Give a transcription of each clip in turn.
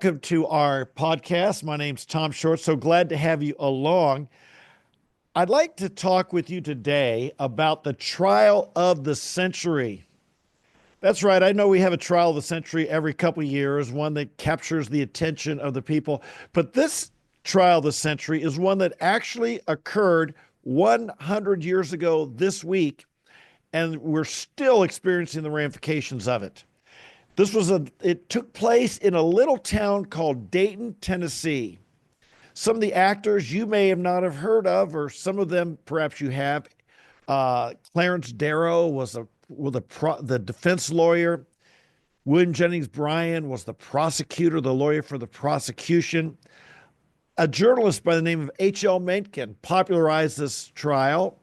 Welcome to our podcast. My name's Tom Short. So glad to have you along. I'd like to talk with you today about the trial of the century. That's right. I know we have a trial of the century every couple of years, one that captures the attention of the people. But this trial of the century is one that actually occurred 100 years ago this week, and we're still experiencing the ramifications of it. It took place in a little town called Dayton, Tennessee. Some of the actors you may have not have heard of, or some of them perhaps you have. Clarence Darrow was the defense lawyer. William Jennings Bryan was the prosecutor, the lawyer for the prosecution. A journalist by the name of H.L. Mencken popularized this trial,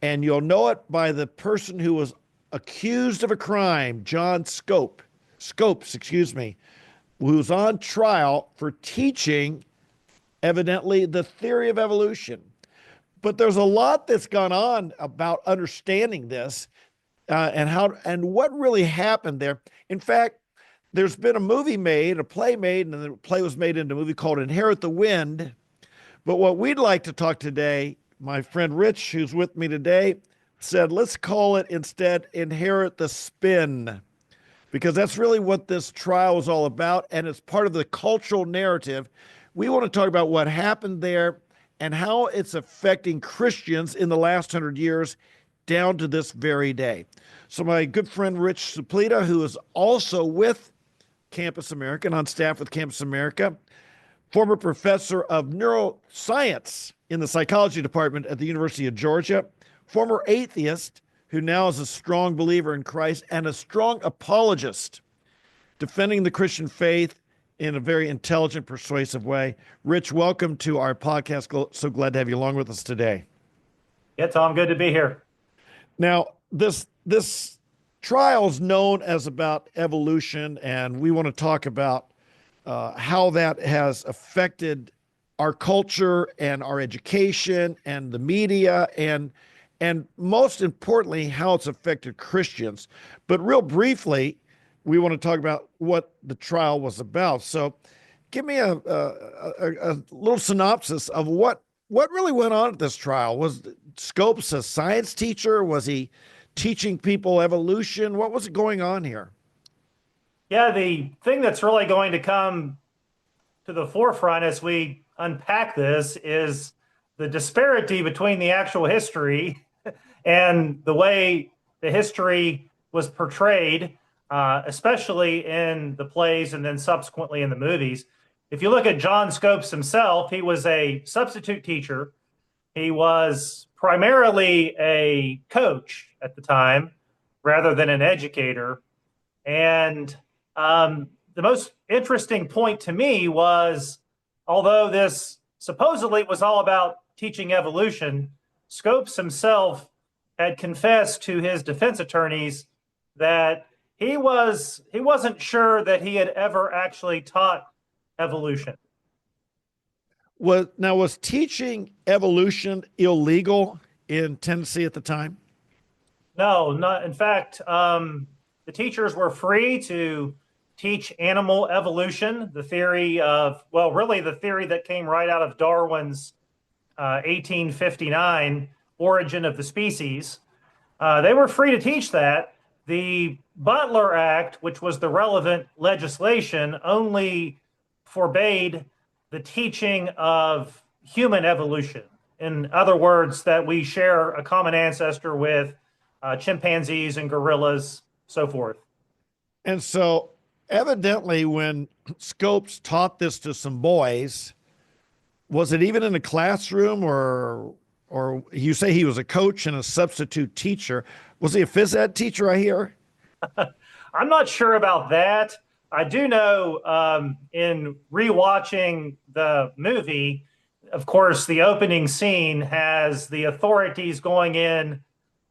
and you'll know it by the person who was accused of a crime, John Scopes, who was on trial for teaching, evidently, the theory of evolution. But there's a lot that's gone on about understanding this and what really happened there. In fact, there's been a play made, and the play was made into a movie called Inherit the Wind. But what we'd like to talk today, my friend Rich, who's with me today, said, let's call it instead Inherit the Spin, because that's really what this trial is all about, and it's part of the cultural narrative. We want to talk about what happened there and how it's affecting Christians in the last 100 years down to this very day. So my good friend Rich Suplita, who is also with Campus America and on staff with Campus America, former professor of neuroscience in the psychology department at the University of Georgia, former atheist, who now is a strong believer in Christ and a strong apologist, defending the Christian faith in a very intelligent, persuasive way. Rich, welcome to our podcast. So glad to have you along with us today. Yeah, Tom, good to be here. Now, this trial is known as about evolution, and we want to talk about how that has affected our culture and our education and the media and most importantly, how it's affected Christians. But real briefly, we want to talk about what the trial was about. So give me a little synopsis of what really went on at this trial. Was Scopes a science teacher? Was he teaching people evolution? What was going on here? Yeah, the thing that's really going to come to the forefront as we unpack this is the disparity between the actual history and the way the history was portrayed, especially in the plays and then subsequently in the movies. If you look at John Scopes himself, he was a substitute teacher. He was primarily a coach at the time rather than an educator. And the most interesting point to me was, although this supposedly was all about teaching evolution, Scopes himself had confessed to his defense attorneys that he wasn't sure that he had ever actually taught evolution. Was teaching evolution illegal in Tennessee at the time? No, not. In fact, the teachers were free to teach animal evolution, the theory of, well, really the theory that came right out of Darwin's 1859 Origin of the Species. They were free to teach that. The Butler Act, which was the relevant legislation, only forbade the teaching of human evolution. In other words, that we share a common ancestor with chimpanzees and gorillas, so forth. And so evidently when Scopes taught this to some boys, was it even in a classroom or you say he was a coach and a substitute teacher? Was he a phys ed teacher, I hear? I'm not sure about that. I do know in rewatching the movie, of course, the opening scene has the authorities going in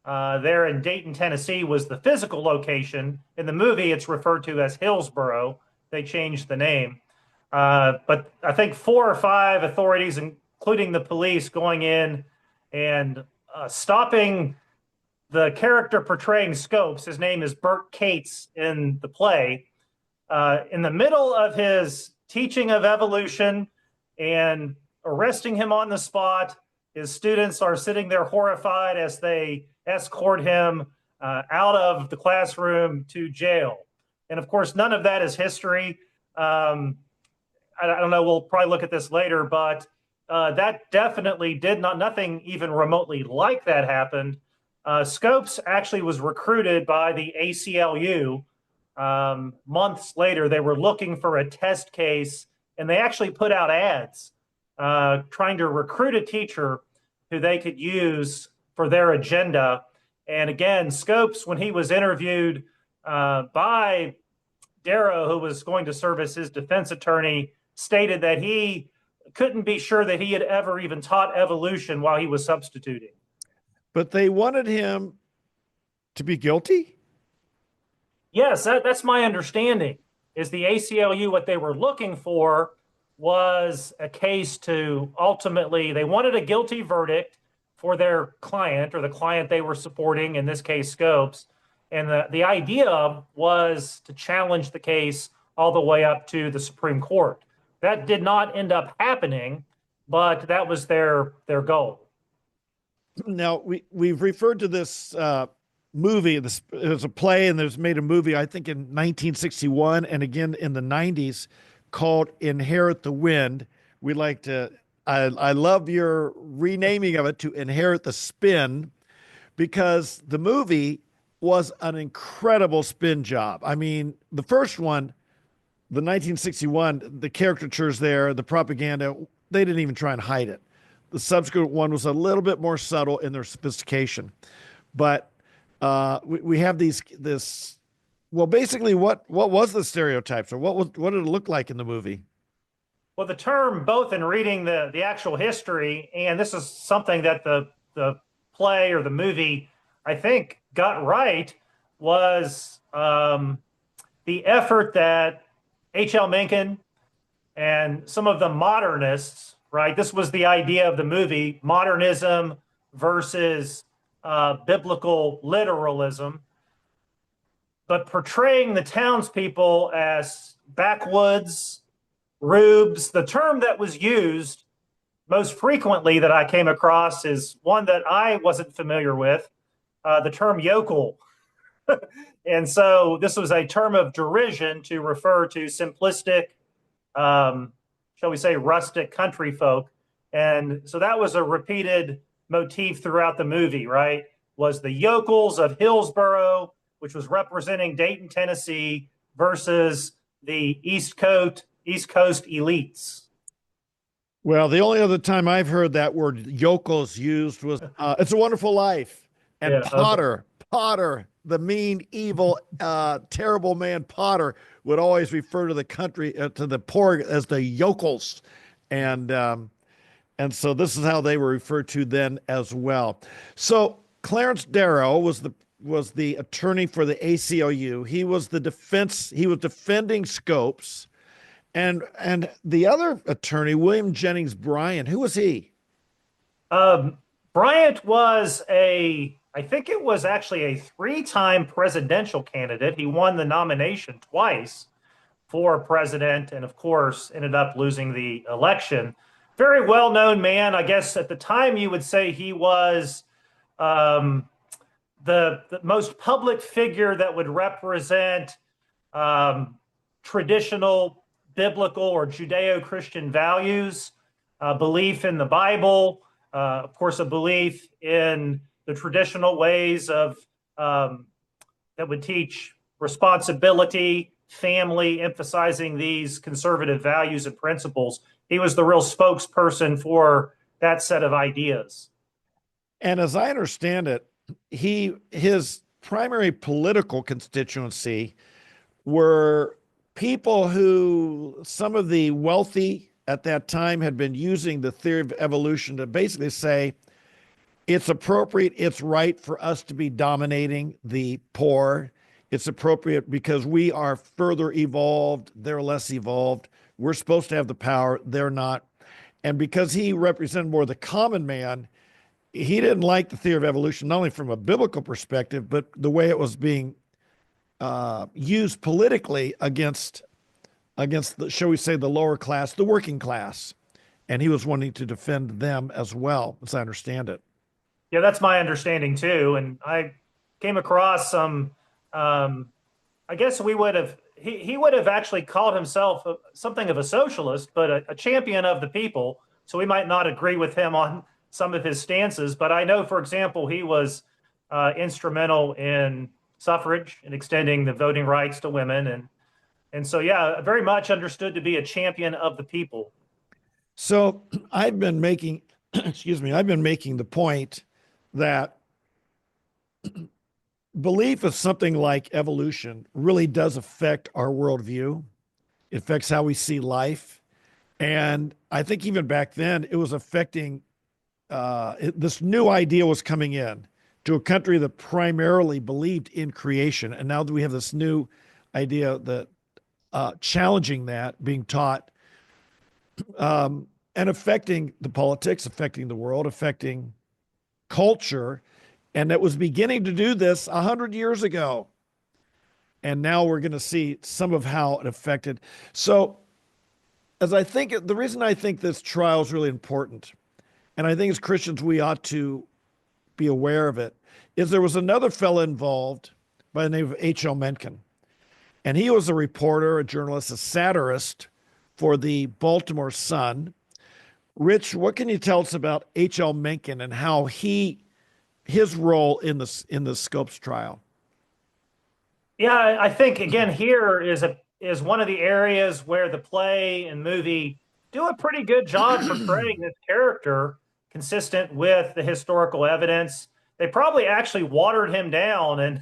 there in Dayton, Tennessee was the physical location. In the movie, it's referred to as Hillsboro. They changed the name. But I think 4 or 5 authorities, including the police, going in and stopping the character portraying Scopes. His name is Bert Cates in the play. In the middle of his teaching of evolution and arresting him on the spot. His students are sitting there horrified as they escort him out of the classroom to jail. And of course, none of that is history. I don't know, we'll probably look at this later, but that definitely did not, nothing even remotely like that happened. Scopes actually was recruited by the ACLU. Months later, they were looking for a test case, and they actually put out ads trying to recruit a teacher who they could use for their agenda. And again, Scopes, when he was interviewed by Darrow, who was going to serve as his defense attorney, stated that he couldn't be sure that he had ever even taught evolution while he was substituting. But they wanted him to be guilty? Yes, that's my understanding. Is the ACLU, what they were looking for was a case to ultimately, they wanted a guilty verdict for their client or the client they were supporting, in this case, Scopes. And the idea was to challenge the case all the way up to the Supreme Court. That did not end up happening, but that was their goal. Now, we've referred to this movie. It was a play, and there's made a movie, I think, in 1961 and again in the 90s called Inherit the Wind. We like to, I love your renaming of it to Inherit the Spin, because the movie was an incredible spin job. I mean, the first one, the 1961, the caricatures there, the propaganda, they didn't even try and hide it. The subsequent one was a little bit more subtle in their sophistication. But we have well, basically, what was the stereotypes, or what did it look like in the movie? Well, the term, both in reading the actual history, and this is something that the play or the movie, I think, got right, was the effort that H.L. Mencken and some of the modernists, right? This was the idea of the movie, modernism versus biblical literalism, but portraying the townspeople as backwoods, rubes. The term that was used most frequently that I came across is one that I wasn't familiar with, the term yokel. And so this was a term of derision to refer to simplistic, shall we say, rustic country folk. And so that was a repeated motif throughout the movie, right? Was the yokels of Hillsborough, which was representing Dayton, Tennessee, versus the East Coast elites. Well, the only other time I've heard that word yokels used was It's a Wonderful Life. And Yeah, Potter, the mean, evil, terrible man Potter would always refer to the country, to the poor as the yokels. And so this is how they were referred to then as well. So Clarence Darrow was the attorney for the ACLU. He was defending Scopes. And the other attorney, William Jennings Bryan, who was he? Bryant was I think it was actually a 3-time presidential candidate. He won the nomination twice for president, and of course ended up losing the election. Very well-known man. I guess at the time you would say he was the most public figure that would represent traditional biblical or Judeo-Christian values, belief in the Bible, of course, a belief in the traditional ways of that would teach responsibility, family, emphasizing these conservative values and principles. He was the real spokesperson for that set of ideas. And as I understand it, his primary political constituency were people who, some of the wealthy at that time, had been using the theory of evolution to basically say it's appropriate, it's right for us to be dominating the poor. It's appropriate because we are further evolved, they're less evolved. We're supposed to have the power, they're not. And because he represented more the common man, he didn't like the theory of evolution, not only from a biblical perspective, but the way it was being used politically against against the, shall we say, the lower class, the working class. And he was wanting to defend them as well, as I understand it. Yeah, that's my understanding too. And I came across some, um, I guess we would have, he would have actually called himself something of a socialist, but a champion of the people. So we might not agree with him on some of his stances. But I know, for example, he was instrumental in suffrage and extending the voting rights to women. And so, yeah, very much understood to be a champion of the people. So I've been making, excuse me, I've been making the point that belief of something like evolution really does affect our worldview. It affects how we see life. And I think even back then, it was affecting, this new idea was coming in to a country that primarily believed in creation. And now that we have this new idea that challenging that, being taught, and affecting the politics, affecting the world, affecting culture. And it was beginning to do this 100 years ago. And now we're going to see some of how it affected. So, as I think, the reason I think this trial is really important, and I think as Christians we ought to be aware of it, is there was another fellow involved by the name of H.L. Mencken. And he was a reporter, a journalist, a satirist for the Baltimore Sun. Rich, what can you tell us about H.L. Mencken and how his role in the Scopes trial? Yeah, I think again here is one of the areas where the play and movie do a pretty good job portraying this character consistent with the historical evidence. They probably actually watered him down, and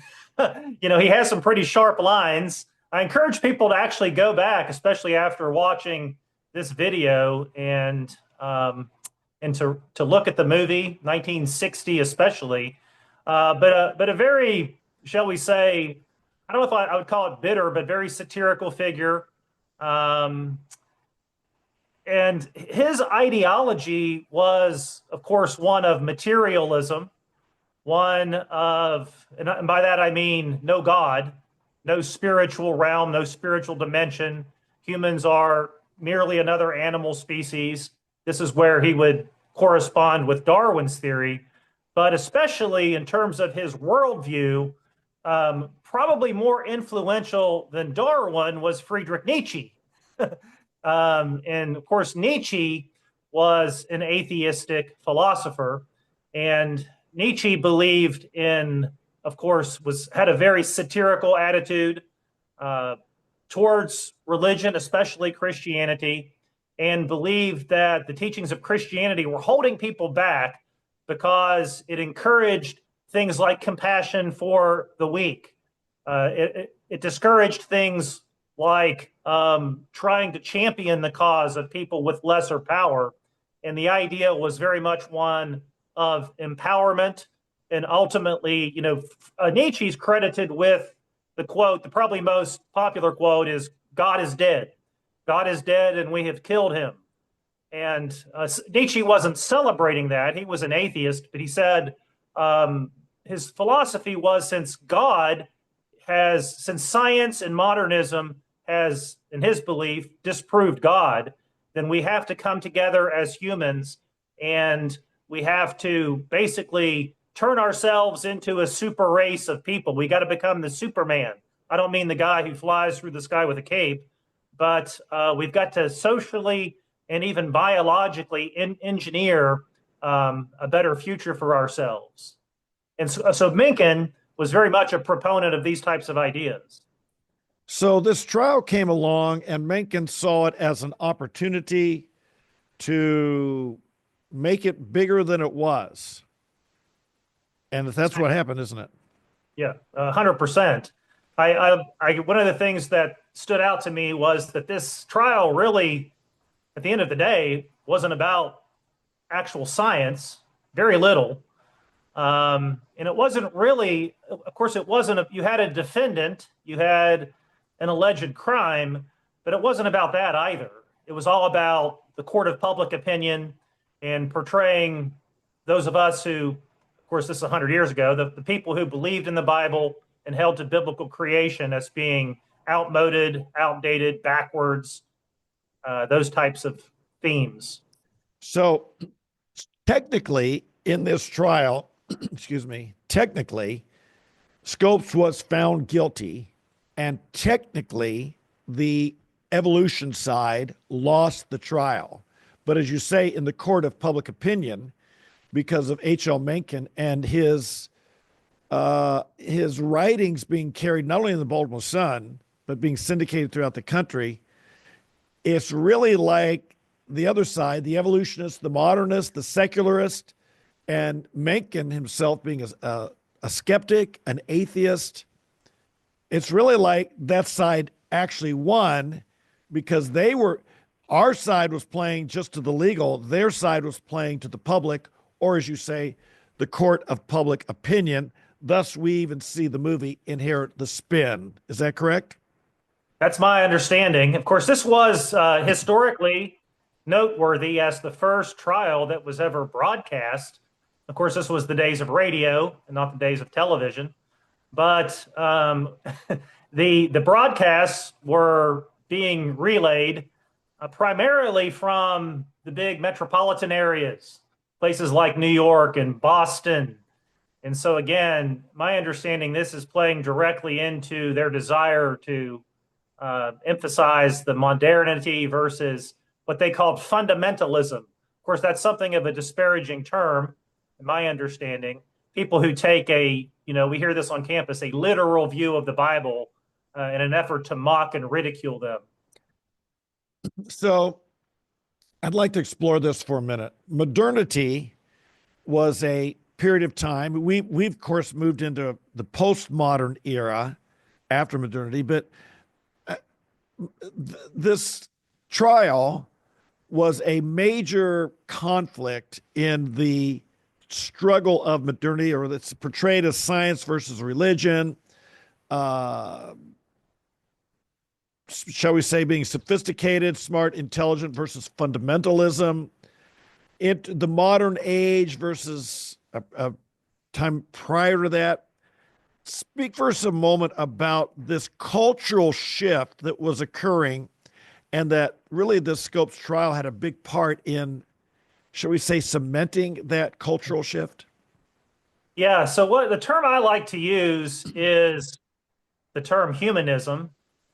he has some pretty sharp lines. I encourage people to actually go back, especially after watching this video, and to look at the movie 1960, especially. But a very, shall we say, I don't know if I would call it bitter, but very satirical figure. And his ideology was, of course, one of materialism, one of, and by that I mean no God, no spiritual realm, no spiritual dimension. Humans are merely another animal species. This is where he would correspond with Darwin's theory, but especially in terms of his worldview, probably more influential than Darwin was Friedrich Nietzsche. And of course, Nietzsche was an atheistic philosopher, and Nietzsche believed in, of course, had a very satirical attitude towards religion, especially Christianity, and believed that the teachings of Christianity were holding people back because it encouraged things like compassion for the weak. It discouraged things like trying to champion the cause of people with lesser power. And the idea was very much one of empowerment. And ultimately, Nietzsche's credited with the quote, the probably most popular quote is, "God is dead. God is dead and we have killed him." And Nietzsche wasn't celebrating that. He was an atheist, but he said his philosophy was, since science and modernism has, in his belief, disproved God, then we have to come together as humans and we have to basically turn ourselves into a super race of people. We got to become the Superman. I don't mean the guy who flies through the sky with a cape, but we've got to socially and even biologically engineer a better future for ourselves. And so Mencken was very much a proponent of these types of ideas. So this trial came along, and Mencken saw it as an opportunity to make it bigger than it was. And that's what happened, isn't it? Yeah, 100%. One of the things that stood out to me was that this trial really, at the end of the day, wasn't about actual science, very little. And it wasn't really, of course, you had a defendant, you had an alleged crime, but it wasn't about that either. It was all about the court of public opinion and portraying those of us who, of course, this is 100 years ago, the people who believed in the Bible and held to biblical creation as being outmoded, outdated, backwards, those types of themes. So technically, in this trial, excuse me, technically, Scopes was found guilty, and technically, the evolution side lost the trial. But as you say, in the court of public opinion, because of H.L. Mencken and his writings being carried not only in the Baltimore Sun but being syndicated throughout the country, it's really like the other side, the evolutionist, the modernist, the secularist, and Mencken himself being a skeptic, an atheist. It's really like that side actually won because our side was playing just to the legal, their side was playing to the public, or as you say, the court of public opinion. Thus, we even see the movie Inherit the Spin. Is that correct? That's my understanding. Of course, this was historically noteworthy as the first trial that was ever broadcast. Of course, this was the days of radio and not the days of television. But the broadcasts were being relayed primarily from the big metropolitan areas, places like New York and Boston. And so, again, my understanding, this is playing directly into their desire to emphasize the modernity versus what they called fundamentalism. Of course, that's something of a disparaging term, in my understanding. People who take we hear this on campus, a literal view of the Bible in an effort to mock and ridicule them. So I'd like to explore this for a minute. Modernity was a period of time. We've of course moved into the postmodern era after modernity, but this trial was a major conflict in the struggle of modernity, or that's portrayed as science versus religion. Shall we say, being sophisticated, smart, intelligent versus fundamentalism. The modern age versus a time prior to that. Speak for us a moment about this cultural shift that was occurring, and that really this Scopes trial had a big part in, shall we say, cementing that cultural shift? Yeah, so what the term I like to use is the term humanism.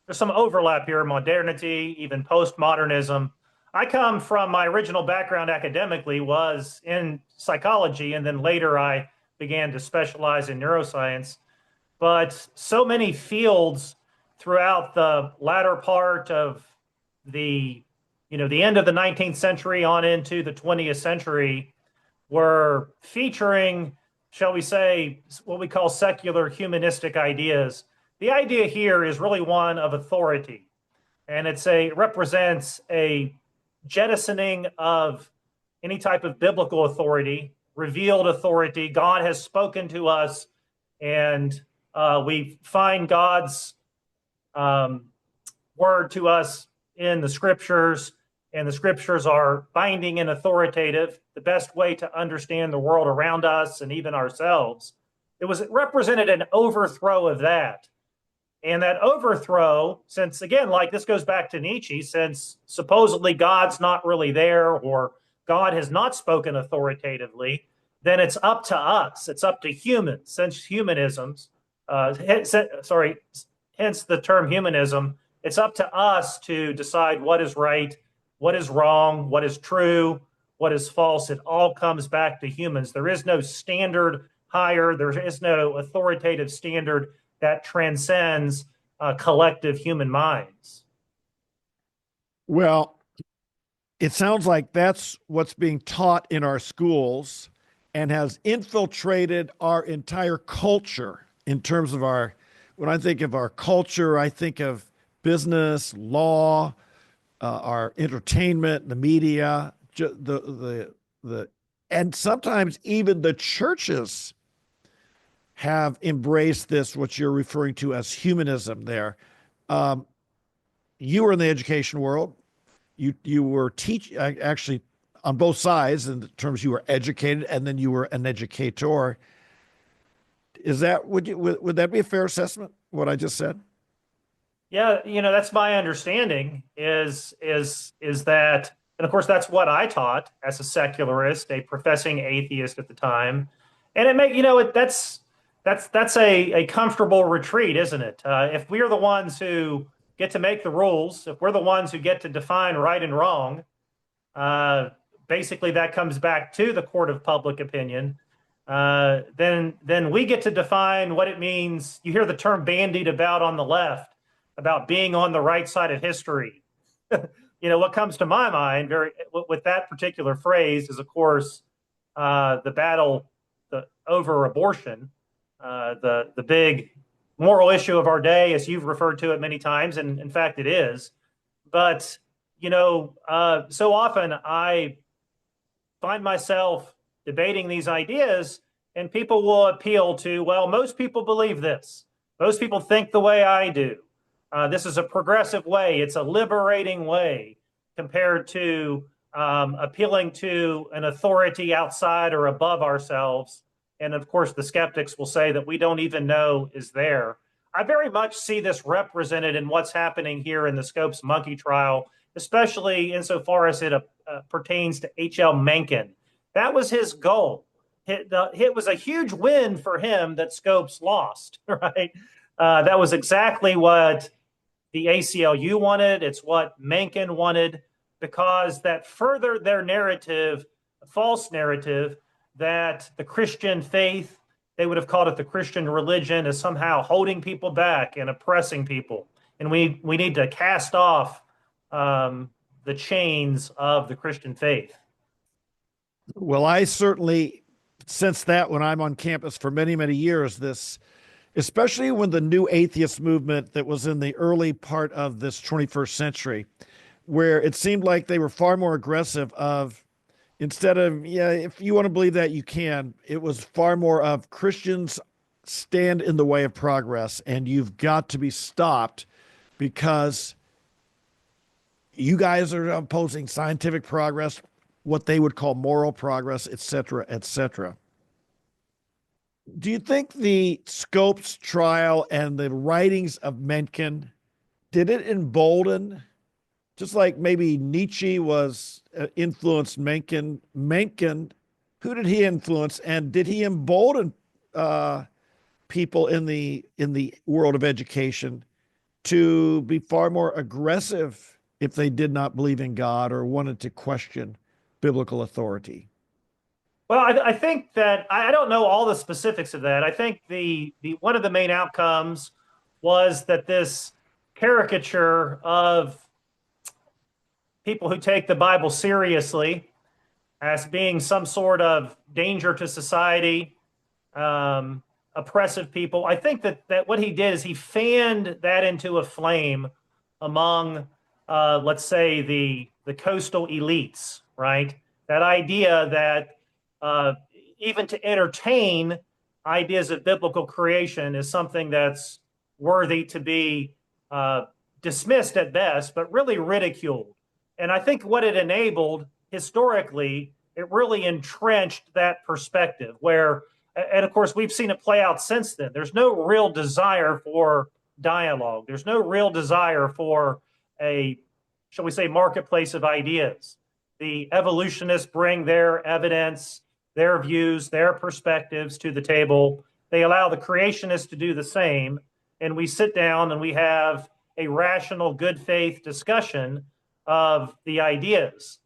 There's some overlap here, modernity, even postmodernism. I come from my original background academically was in psychology, and then later I began to specialize in neuroscience. But so many fields throughout the latter part of the end of the 19th century on into the 20th century were featuring, shall we say, what we call secular humanistic ideas. The idea here is really one of authority, and it represents a jettisoning of any type of biblical authority, revealed authority. God has spoken to us, and we find God's word to us in the scriptures, and the scriptures are binding and authoritative, the best way to understand the world around us and even ourselves. It represented an overthrow of that. And that overthrow, since again, like this goes back to Nietzsche, since supposedly God's not really there or God has not spoken authoritatively, then it's up to us. It's up to humans, since humanisms, hence the term humanism. It's up to us to decide what is right, what is wrong, what is true, what is false. It all comes back to humans. There is no standard higher. There is no authoritative standard that transcends collective human minds. Well, it sounds like that's what's being taught in our schools and has infiltrated our entire culture in terms of when I think of our culture, I think of business, law, our entertainment, the media, and sometimes even the churches have embraced this, what you're referring to as humanism there. You were in the education world. You were actually on both sides in terms you were educated and then you were an educator. Would that be a fair assessment, what I just said? Yeah, that's my understanding is that, and of course that's what I taught as a secularist, a professing atheist at the time. And it make, that's a comfortable retreat, isn't it? If we're the ones who get to make the rules, if we're the ones who get to define right and wrong, uh, basically that comes back to the court of public opinion. Then we get to define what it means. You hear the term bandied about on the left about being on the right side of history. What comes to my mind very with that particular phrase is, of course, the battle over abortion, the big moral issue of our day, as you've referred to it many times, and in fact, it is. But so often I find myself debating these ideas, and people will appeal to, well, most people believe this. Most people think the way I do. This is a progressive way. It's a liberating way compared to appealing to an authority outside or above ourselves. And of course, the skeptics will say that we don't even know is there. I very much see this represented in what's happening here in the Scopes monkey trial, especially insofar as it pertains to H.L. Mencken. That was his goal. It was a huge win for him that Scopes lost, right? That was exactly what the ACLU wanted. It's what Mencken wanted, because that furthered their narrative, false narrative, that the Christian faith, they would have called it the Christian religion, is somehow holding people back and oppressing people. And we need to cast off the chains of the Christian faith. Well, I certainly sense that when I'm on campus for many, many years, this, especially when the new atheist movement that was in the early part of this 21st century, where it seemed like they were far more aggressive of, instead of, yeah, if you want to believe that, you can, it was far more of Christians stand in the way of progress and you've got to be stopped because you guys are opposing scientific progress, what they would call moral progress, et cetera, et cetera. Do you think the Scopes trial and the writings of Mencken, did it embolden, just like maybe Nietzsche was influenced Mencken? Mencken, who did he influence, and did he embolden people in the world of education to be far more aggressive if they did not believe in God or wanted to question biblical authority? Well, I think that I don't know all the specifics of that. I think the one of the main outcomes was that this caricature of people who take the Bible seriously as being some sort of danger to society, oppressive people. I think that what he did is he fanned that into a flame among, let's say, the coastal elites, right? That idea that uh, even to entertain ideas of biblical creation is something that's worthy to be uh, dismissed at best, but really ridiculed. And I think what it enabled historically, it really entrenched that perspective where, and of course, we've seen it play out since then. There's no real desire for dialogue. There's no real desire for a, shall we say, marketplace of ideas. The evolutionists bring their evidence, their views, their perspectives to the table. They allow the creationists to do the same. And we sit down and we have a rational, good faith discussion of the ideas.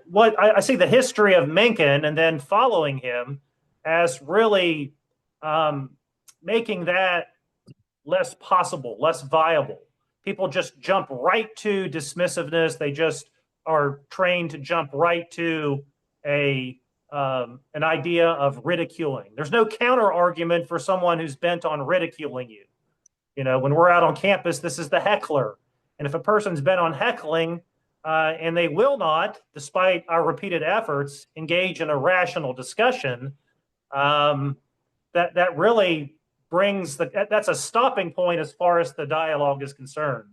What I see the history of Mencken and then following him as really making that less possible, less viable. People just jump right to dismissiveness. They just are trained to jump right to an idea of ridiculing. There's no counter argument for someone who's bent on ridiculing you. When we're out on campus, this is the heckler. And if a person's bent on heckling and they will not, despite our repeated efforts, engage in a rational discussion, that really that's a stopping point as far as the dialogue is concerned.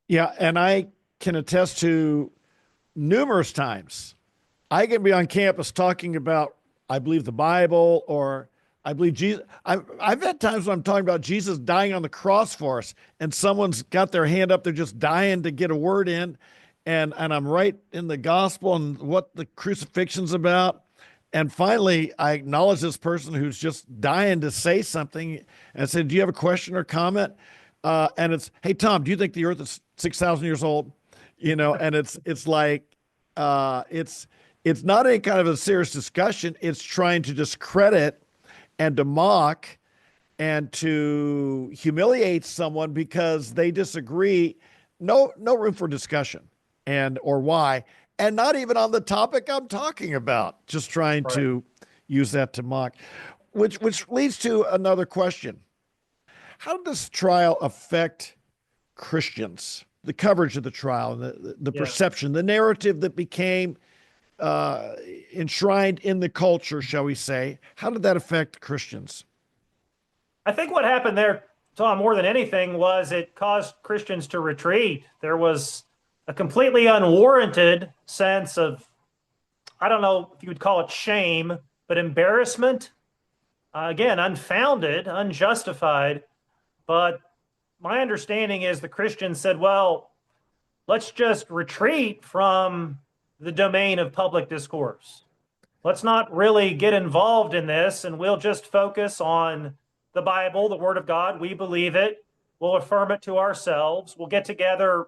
Yeah, and I can attest to numerous times I can be on campus talking about, I believe, the Bible or I believe Jesus. I've had times when I'm talking about Jesus dying on the cross for us, and someone's got their hand up, they're just dying to get a word in, and I'm right in the gospel and what the crucifixion's about. And finally, I acknowledge this person who's just dying to say something, and I said, "Do you have a question or comment?" And it's, "Hey Tom, do you think the Earth is 6,000 years old?" And it's like it's not any kind of a serious discussion. It's trying to discredit and to mock and to humiliate someone because they disagree. No room for discussion and or why, and not even on the topic I'm talking about. Just trying Right. to use that to mock, which leads to another question: how does trial affect Christians? The coverage of the trial, and the Yeah. perception, the narrative that became uh, enshrined in the culture, shall we say? How did that affect Christians? I think what happened there, Tom, more than anything, was it caused Christians to retreat. There was a completely unwarranted sense of, I don't know if you would call it shame, but embarrassment. Again, unfounded, unjustified. But my understanding is the Christians said, well, let's just retreat from the domain of public discourse. Let's not really get involved in this, and we'll just focus on the Bible, the Word of God. We believe it. We'll affirm it to ourselves. We'll get together.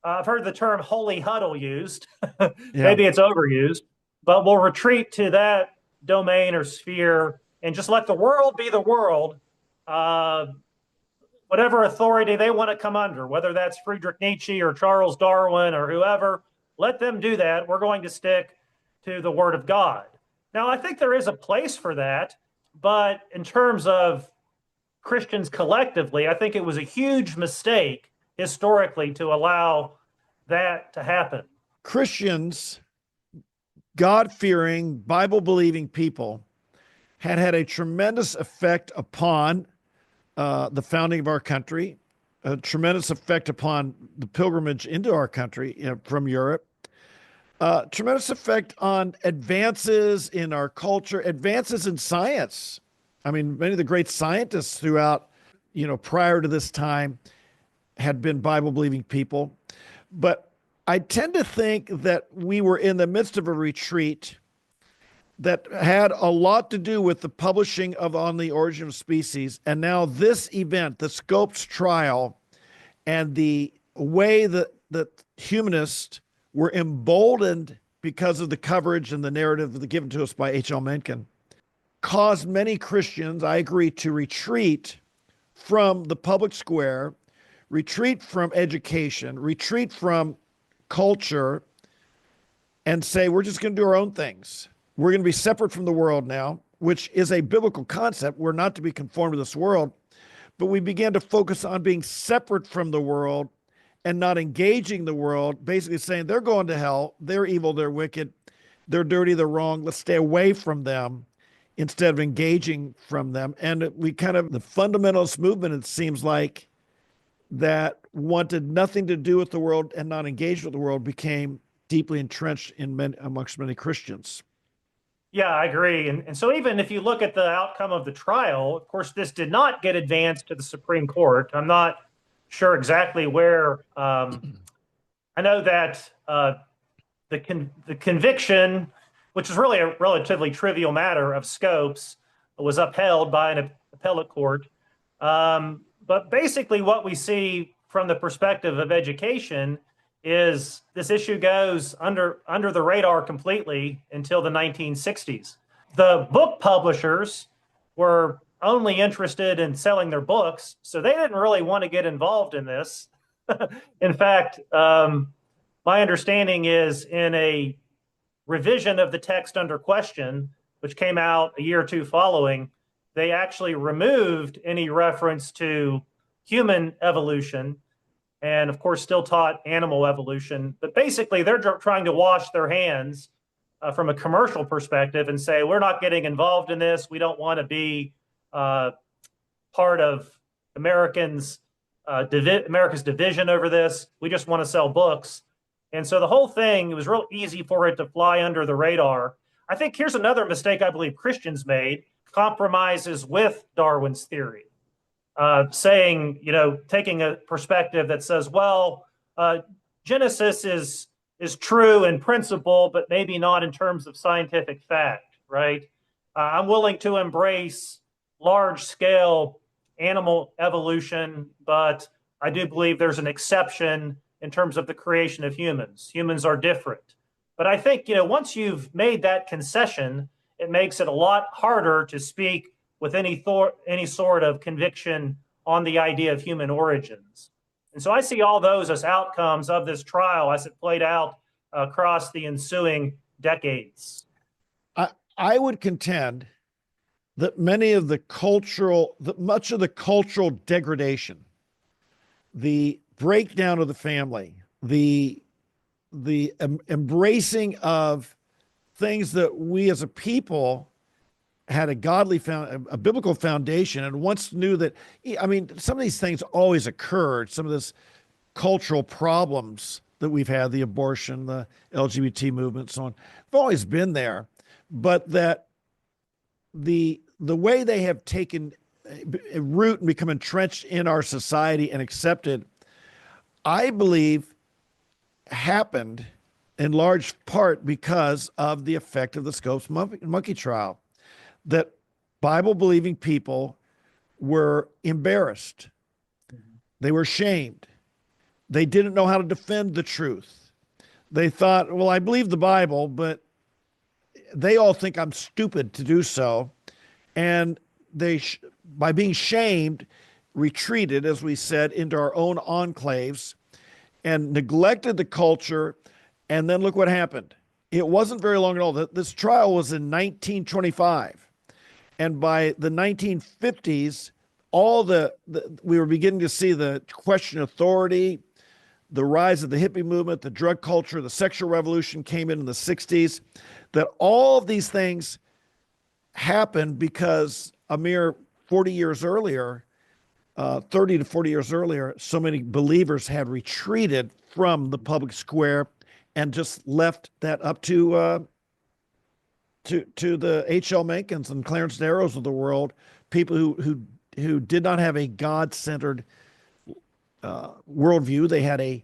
I've heard the term holy huddle used. Yeah. Maybe it's overused, but we'll retreat to that domain or sphere and just let the world be the world. Uh, whatever authority they want to come under, whether that's Friedrich Nietzsche or Charles Darwin or whoever, let them do that. We're going to stick to the Word of God. Now, I think there is a place for that, but in terms of Christians collectively, I think it was a huge mistake historically to allow that to happen. Christians, God fearing, Bible believing people, had a tremendous effect upon the founding of our country, a tremendous effect upon the pilgrimage into our country, from Europe, tremendous effect on advances in our culture, advances in science. I mean, many of the great scientists throughout, prior to this time had been Bible believing people. But I tend to think that we were in the midst of a retreat that had a lot to do with the publishing of On the Origin of Species. And now this event, the Scopes trial, and the way that humanists were emboldened because of the coverage and the narrative given to us by H.L. Mencken, caused many Christians, I agree, to retreat from the public square, retreat from education, retreat from culture, and say, we're just going to do our own things. We're going to be separate from the world now, which is a biblical concept. We're not to be conformed to this world, but we began to focus on being separate from the world and not engaging the world, basically saying they're going to hell, they're evil, they're wicked, they're dirty, they're wrong. Let's stay away from them instead of engaging from them. And the fundamentalist movement, it seems like, that wanted nothing to do with the world and not engaged with the world, became deeply entrenched amongst many Christians. Yeah, I agree. And so even if you look at the outcome of the trial, of course, this did not get advanced to the Supreme Court. I'm not sure exactly where. I know that the conviction, which is really a relatively trivial matter of Scopes, was upheld by an appellate court. But basically, what we see from the perspective of education is this issue goes under the radar completely until the 1960s. The book publishers were only interested in selling their books, so they didn't really want to get involved in this. In fact, my understanding is in a revision of the text under question, which came out a year or two following, they actually removed any reference to human evolution and, of course, still taught animal evolution. But basically, they're trying to wash their hands from a commercial perspective and say, we're not getting involved in this. We don't want to be part of America's division over this. We just want to sell books. And so the whole thing, it was real easy for it to fly under the radar. I think here's another mistake I believe Christians made. compromises with Darwin's theory, saying, taking a perspective that says, well, Genesis is true in principle, but maybe not in terms of scientific fact, right? I'm willing to embrace large scale animal evolution, but I do believe there's an exception in terms of the creation of humans. Humans are different. But I think, once you've made that concession, it makes it a lot harder to speak with any sort of conviction on the idea of human origins. And so I see all those as outcomes of this trial as it played out across the ensuing decades. I would contend that much of the cultural degradation, the breakdown of the family, the embracing of things that we as a people had a biblical foundation, and once knew that, I mean, some of these things always occurred. Some of this cultural problems that we've had, the abortion, the LGBT movement, so on, have always been there. But that the way they have taken root and become entrenched in our society and accepted, I believe, happened in large part because of the effect of the Scopes monkey trial, that Bible-believing people were embarrassed. They were shamed. They didn't know how to defend the truth. They thought, well, I believe the Bible, but they all think I'm stupid to do so. And they, by being shamed, retreated, as we said, into our own enclaves and neglected the culture. And then look what happened. It wasn't very long at all. This trial was in 1925. And by the 1950s, we were beginning to see the question of authority, the rise of the hippie movement, the drug culture, the sexual revolution came in the 60s, that all of these things happened because a mere 40 years earlier, 30 to 40 years earlier, so many believers had retreated from the public square and just left that up to the H.L. Menckens and Clarence Darrows of the world, people who did not have a God-centered worldview. They had a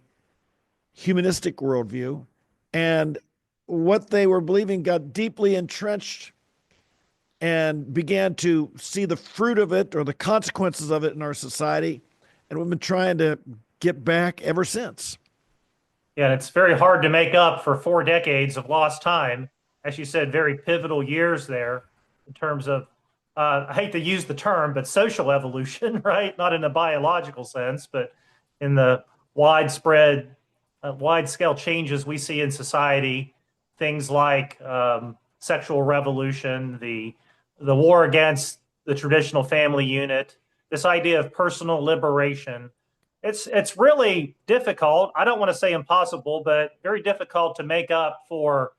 humanistic worldview, and what they were believing got deeply entrenched and began to see the fruit of it or the consequences of it in our society. And we've been trying to get back ever since. Yeah, it's very hard to make up for 4 decades of lost time. As you said, very pivotal years there in terms of, I hate to use the term, but social evolution, right? Not in a biological sense, but in the wide-scale changes we see in society, things like sexual revolution, the war against the traditional family unit, this idea of personal liberation. It's really difficult. I don't want to say impossible, but very difficult to make up for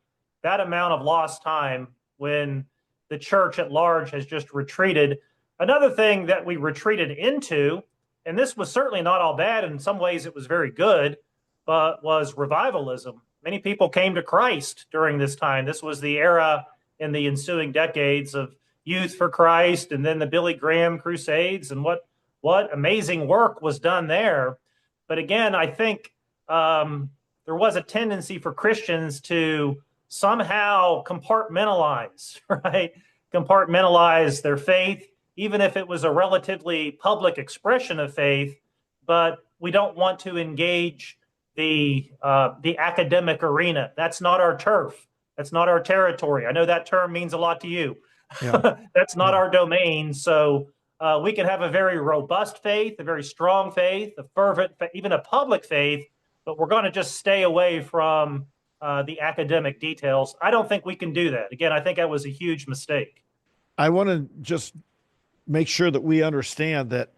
that amount of lost time when the church at large has just retreated. Another thing that we retreated into, and this was certainly not all bad, in some ways it was very good, but was revivalism. Many people came to Christ during this time. This was the era in the ensuing decades of Youth for Christ, and then the Billy Graham Crusades, and what amazing work was done there. But again, I think there was a tendency for Christians to somehow compartmentalize, right? Compartmentalize their faith, even if it was a relatively public expression of faith. But we don't want to engage the academic arena. That's not our turf. That's not our territory. I know that term means a lot to you. Yeah. That's not our domain. So we can have a very robust faith, a very strong faith, a fervent, even a public faith, but we're going to just stay away from the academic details. I don't think we can do that. Again, I think that was a huge mistake. I want to just make sure that we understand that,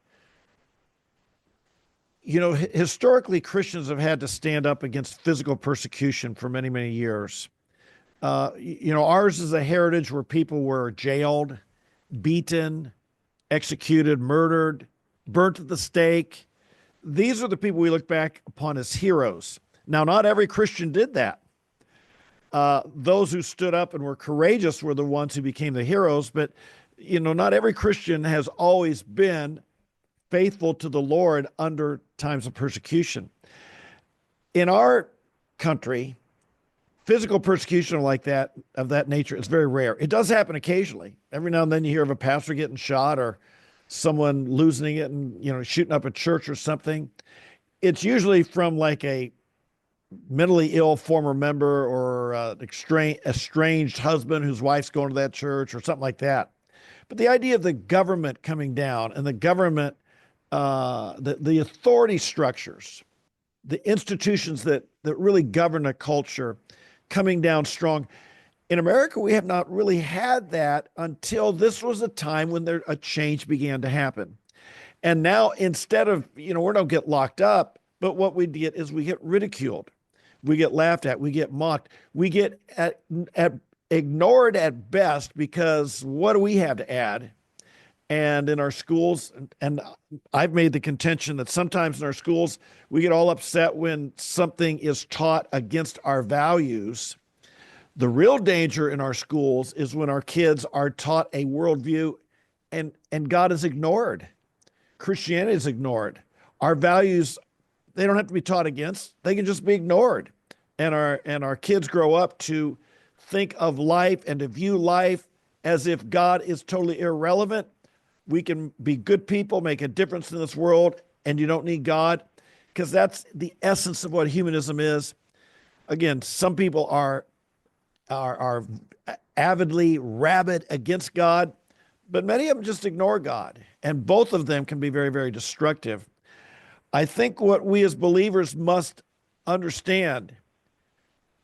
historically, Christians have had to stand up against physical persecution for many, many years. Ours is a heritage where people were jailed, beaten, executed, murdered, burnt at the stake. These are the people we look back upon as heroes. Now, not every Christian did that. Those who stood up and were courageous were the ones who became the heroes. But not every Christian has always been faithful to the Lord under times of persecution. In our country, physical persecution like that, of that nature, is very rare. It does happen occasionally. Every now and then you hear of a pastor getting shot or someone losing it and, shooting up a church or something. It's usually from like a mentally ill former member or estranged husband whose wife's going to that church or something like that. But the idea of the government coming down and the government, the authority structures, the institutions that really govern a culture coming down strong. In America, we have not really had that until this was a time when a change began to happen. And now, instead of, we don't get locked up, but what we get is we get ridiculed. We get laughed at. We get mocked. We get ignored at best, because what do we have to add? And in our schools, and I've made the contention that sometimes in our schools, we get all upset when something is taught against our values. The real danger in our schools is when our kids are taught a worldview and God is ignored. Christianity is ignored. Our values, they don't have to be taught against. They can just be ignored. And our kids grow up to think of life and to view life as if God is totally irrelevant. We can be good people, make a difference in this world, and you don't need God, because that's the essence of what humanism is. Again, some people are avidly rabid against God, but many of them just ignore God, and both of them can be very, very destructive. I think what we as believers must understand,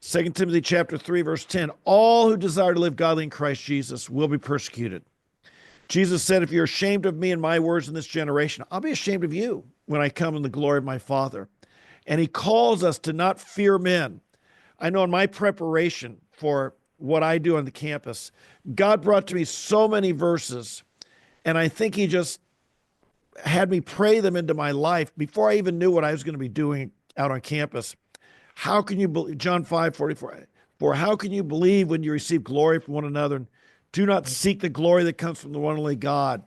2 Timothy chapter 3, verse 10, all who desire to live godly in Christ Jesus will be persecuted. Jesus said, if you're ashamed of me and my words in this generation, I'll be ashamed of you when I come in the glory of my Father. And he calls us to not fear men. I know in my preparation for what I do on the campus, God brought to me so many verses, and I think he just had me pray them into my life before I even knew what I was going to be doing out on campus. How can you believe, John 5:44, for how can you believe when you receive glory from one another, and do not seek the glory that comes from the one only God?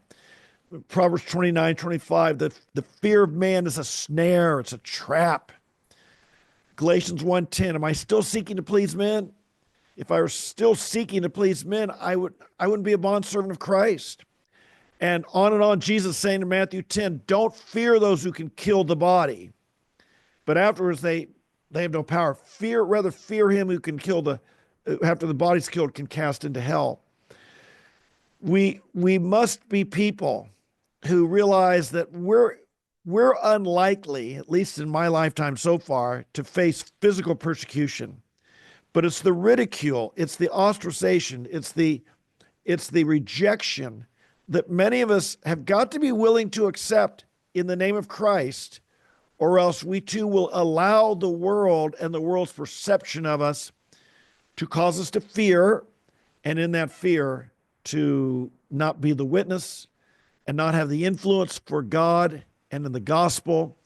Proverbs 29:25, the fear of man is a snare, it's a trap. Galatians 1:10, am I still seeking to please men? If I were still seeking to please men, I wouldn't be a bondservant of Christ. And on, Jesus saying in Matthew 10, don't fear those who can kill the body, but afterwards they have no power. Rather fear him who can kill after the body's killed, can cast into hell. We must be people who realize that we're unlikely, at least in my lifetime so far, to face physical persecution. But it's the ridicule, it's the ostracization, it's the rejection that many of us have got to be willing to accept in the name of Christ, or else we too will allow the world and the world's perception of us to cause us to fear, and in that fear to not be the witness and not have the influence for God and in the gospel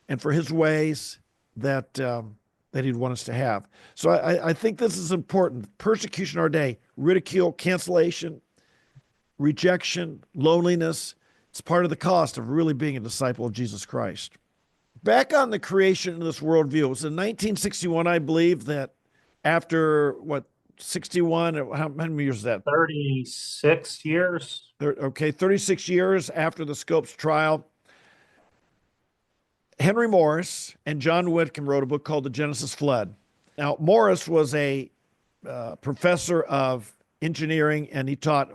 and for his ways that he'd want us to have. So I think this is important. Persecution our day, ridicule, cancellation, rejection, loneliness. It's part of the cost of really being a disciple of Jesus Christ. Back on the creation of this worldview, it was in 1961, I believe, that after 61, how many years is that? 36 years. Okay, 36 years after the Scopes trial, Henry Morris and John Whitcomb wrote a book called The Genesis Flood. Now, Morris was a professor of engineering, and he taught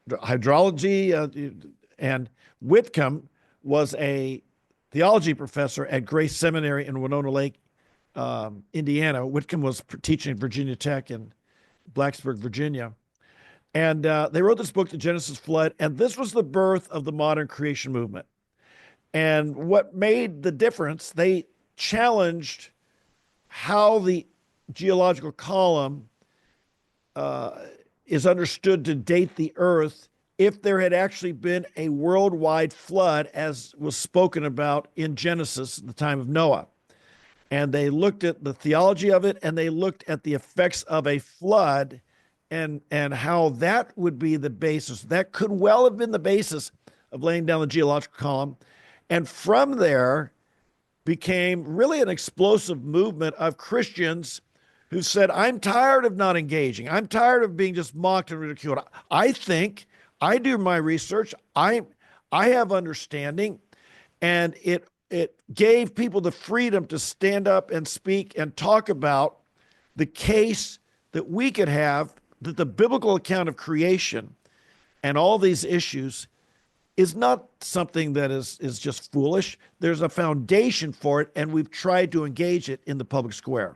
hydrology, and Whitcomb was a theology professor at Grace Seminary in Winona Lake, Indiana. Whitcomb was teaching at Virginia Tech in Blacksburg, Virginia. And they wrote this book, The Genesis Flood, and this was the birth of the modern creation movement. And what made the difference, they challenged how the geological column is understood to date the earth if there had actually been a worldwide flood, as was spoken about in Genesis at the time of Noah. And they looked at the theology of it, and they looked at the effects of a flood and how that would be the basis. That could well have been the basis of laying down the geological column. And from there became really an explosive movement of Christians who said, I'm tired of not engaging. I'm tired of being just mocked and ridiculed. I think I do my research. I have understanding, and it gave people the freedom to stand up and speak and talk about the case that we could have, that the biblical account of creation and all these issues is not something that is just foolish. There's a foundation for it, and we've tried to engage it in the public square.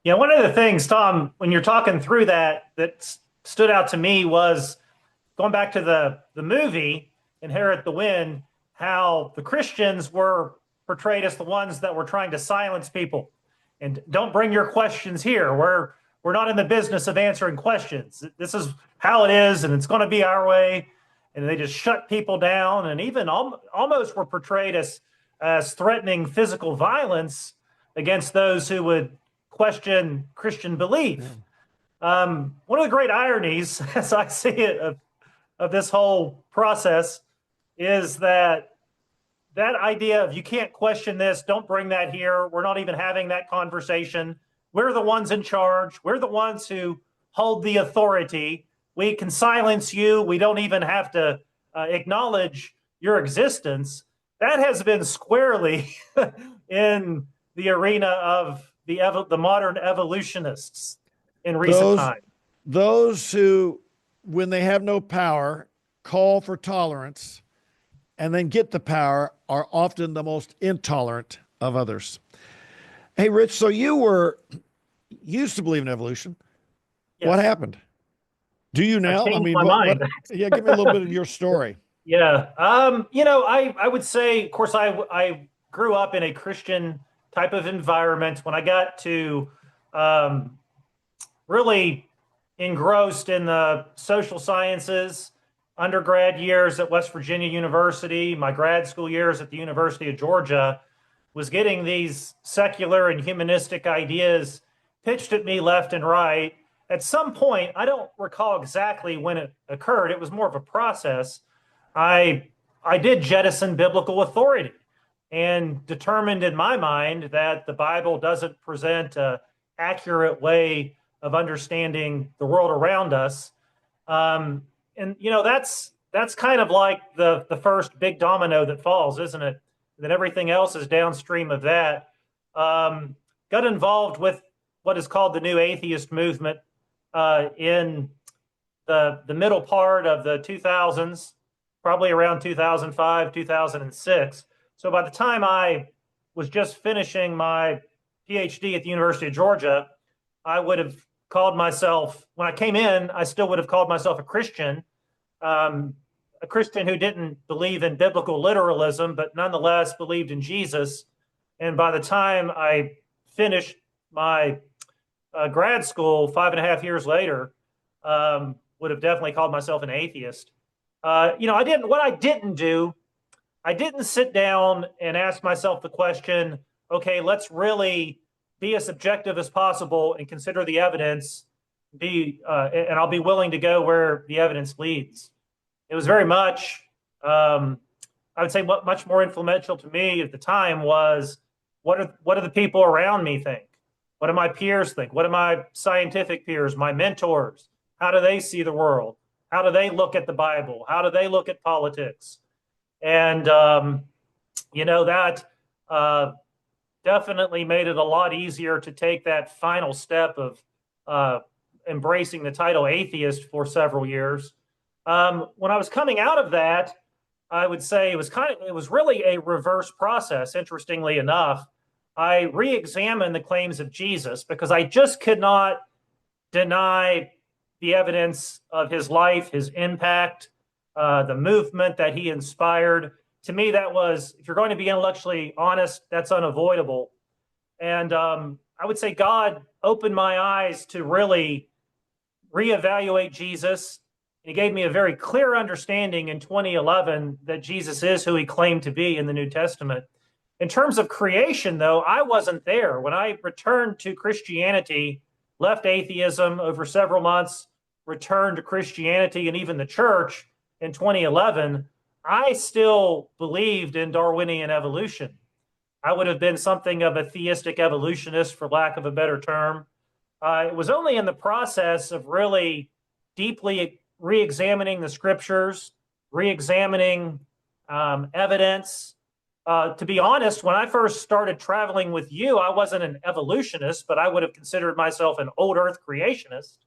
Yeah, one of the things, Tom, when you're talking through that stood out to me was going back to the movie Inherit the Wind, how the Christians were portrayed as the ones that were trying to silence people. And don't bring your questions here. We're not in the business of answering questions. This is how it is, and it's going to be our way. And they just shut people down, and even almost were portrayed as threatening physical violence against those who would question Christian belief. One of the great ironies, as I see it, of this whole process is that idea of you can't question this, don't bring that here. We're not even having that conversation. We're the ones in charge. We're the ones who hold the authority. We can silence you. We don't even have to acknowledge your existence. That has been squarely in the arena of the modern evolutionists in recent times. Those who, when they have no power, call for tolerance and then get the power are often the most intolerant of others. Hey, Rich, so you used to believe in evolution. Yes. What happened? Do you now? I mean, my mind. Yeah, give me a little bit of your story. Yeah. I would say, of course, I grew up in a Christian type of environment. When I got to really engrossed in the social sciences, undergrad years at West Virginia University, my grad school years at the University of Georgia, was getting these secular and humanistic ideas pitched at me left and right. At some point, I don't recall exactly when it occurred. It was more of a process. I did jettison biblical authority and determined in my mind that the Bible doesn't present an accurate way of understanding the world around us. And that's kind of like the first big domino that falls, isn't it? That everything else is downstream of that. Got involved with what is called the New Atheist Movement in the middle part of the 2000s, probably around 2005, 2006. So by the time I was just finishing my PhD at the University of Georgia, I would have called myself, when I came in, I still would have called myself a Christian who didn't believe in biblical literalism, but nonetheless believed in Jesus. And by the time I finished my grad school 5.5 years later, would have definitely called myself an atheist. I didn't sit down and ask myself the question, okay, let's really be as objective as possible and consider the evidence, and I'll be willing to go where the evidence leads. It was very much, I would say what much more influential to me at the time was, what do the people around me think? What do my peers think? What do my scientific peers, my mentors, how do they see the world? How do they look at the Bible? How do they look at politics? And, that definitely made it a lot easier to take that final step of embracing the title atheist for several years. When I was coming out of that, I would say it was really a reverse process, interestingly enough. I re-examined the claims of Jesus because I just could not deny the evidence of his life, his impact, the movement that he inspired. To me, that was, if you're going to be intellectually honest, that's unavoidable. And I would say God opened my eyes to really reevaluate Jesus. He gave me a very clear understanding in 2011 that Jesus is who he claimed to be in the New Testament. In terms of creation, though, I wasn't there. When I returned to Christianity left atheism over several months, returned to Christianity and even the church in 2011, I still believed in Darwinian evolution. I would have been something of a theistic evolutionist, for lack of a better term. It was only in the process of really deeply re-examining the scriptures, re-examining evidence. To be honest, when I first started traveling with you, I wasn't an evolutionist, but I would have considered myself an old earth creationist.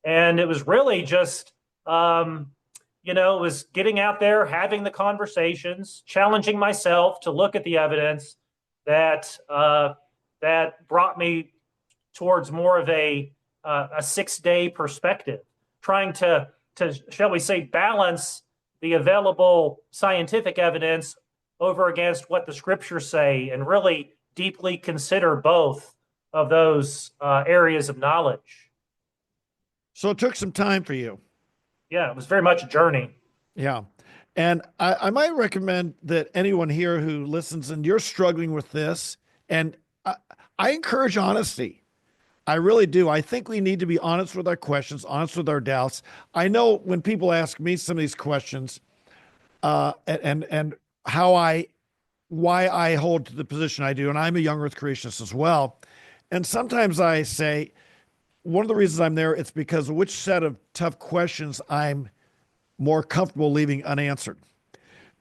And it was really just, it was getting out there, having the conversations, challenging myself to look at the evidence that that brought me towards more of a 6-day perspective, trying to shall we say balance the available scientific evidence over against what the scriptures say, and really deeply consider both of those areas of knowledge. So it took some time for you. Yeah, it was very much a journey. Yeah. And I might recommend that anyone here who listens and you're struggling with this, and I encourage honesty. I really do. I think we need to be honest with our questions, honest with our doubts. I know when people ask me some of these questions, and why I hold to the position I do, and I'm a young earth creationist as well. And sometimes I say, one of the reasons I'm there, it's because of which set of tough questions I'm more comfortable leaving unanswered.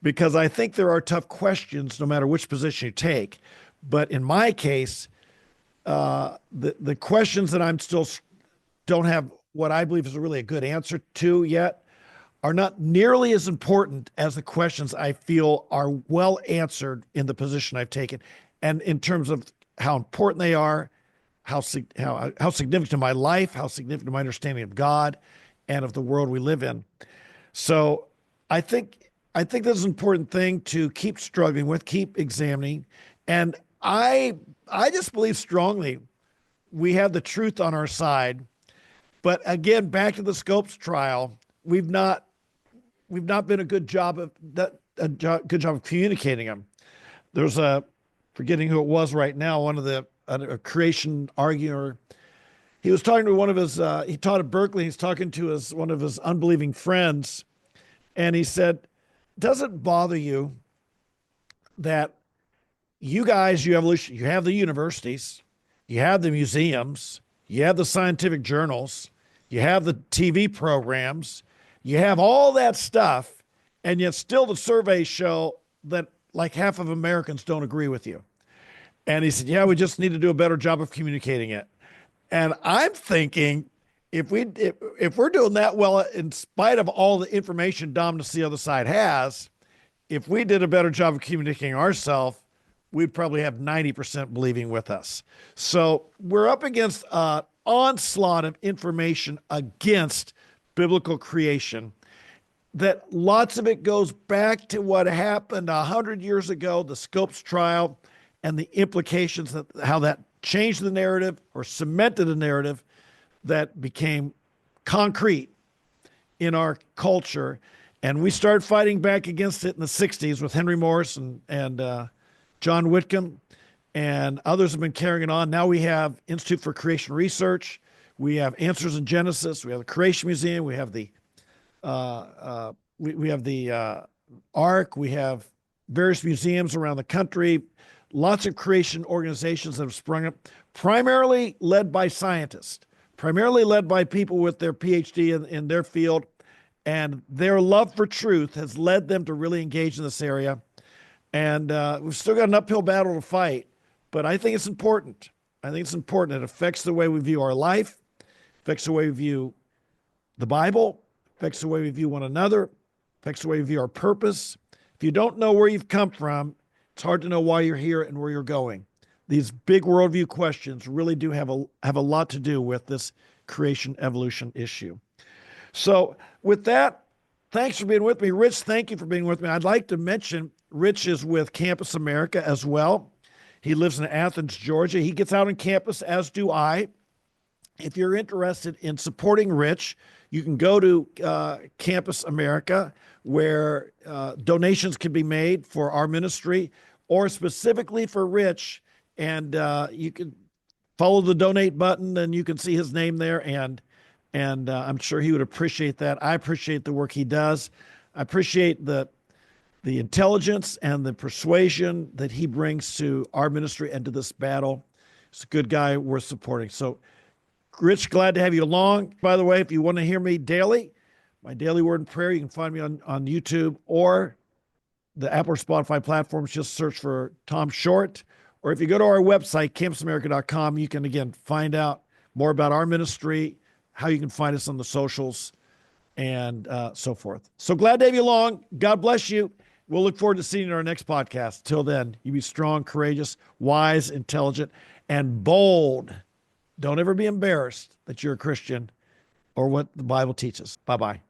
Because I think there are tough questions no matter which position you take. But in my case, the questions that I'm still don't have what I believe is really a good answer to yet are not nearly as important as the questions I feel are well answered in the position I've taken, and in terms of how important they are, how significant to my life, how significant to my understanding of God and of the world we live in. So I think this is an important thing to keep struggling with, keep examining. And I just believe strongly we have the truth on our side. But again, back to the Scopes trial, we've not been a good job of communicating them. There's forgetting who it was right now, one of the a creation arguer. He was talking to one of his, he taught at Berkeley. He's talking to one of his unbelieving friends. And he said, does it bother you that you guys, you have the universities, you have the museums, you have the scientific journals, you have the TV programs, you have all that stuff, and yet still the surveys show that like half of Americans don't agree with you. And he said, yeah, we just need to do a better job of communicating it. And I'm thinking, if we're doing that well, in spite of all the information dominance the other side has, if we did a better job of communicating ourselves, we'd probably have 90% believing with us. So we're up against an onslaught of information against biblical creation, that lots of it goes back to what happened 100 years ago, the Scopes trial, and the implications that how that changed the narrative or cemented a narrative that became concrete in our culture. And we started fighting back against it in the 60s with Henry Morris and John Whitcomb, and others have been carrying it on. Now we have Institute for Creation Research. We have Answers in Genesis. We have the Creation Museum. We have the we have the Ark. We have various museums around the country. Lots of creation organizations that have sprung up, primarily led by scientists, primarily led by people with their PhD in their field. And their love for truth has led them to really engage in this area. And we've still got an uphill battle to fight, but I think it's important. I think it's important. It affects the way we view our life, affects the way we view the Bible, affects the way we view one another, affects the way we view our purpose. If you don't know where you've come from, it's hard to know why you're here and where you're going. These big worldview questions really do have a lot to do with this creation evolution issue. So with that, thanks for being with me. Rich, thank you for being with me. I'd like to mention Rich is with Campus America as well. He lives in Athens, Georgia. He gets out on campus, as do I. If you're interested in supporting Rich, you can go to Campus America, where donations can be made for our ministry or specifically for Rich. And you can follow the donate button, and you can see his name there. And I'm sure he would appreciate that. I appreciate the work he does. I appreciate the intelligence and the persuasion that he brings to our ministry and to this battle. He's a good guy worth supporting. So, Rich, glad to have you along. By the way, if you want to hear me daily, my daily word and prayer, you can find me on YouTube or the Apple or Spotify platforms. Just search for Tom Short. Or if you go to our website, campusamerica.com, you can, again, find out more about our ministry, how you can find us on the socials, and so forth. So glad to have you along. God bless you. We'll look forward to seeing you in our next podcast. Till then, you be strong, courageous, wise, intelligent, and bold. Don't ever be embarrassed that you're a Christian or what the Bible teaches. Bye-bye.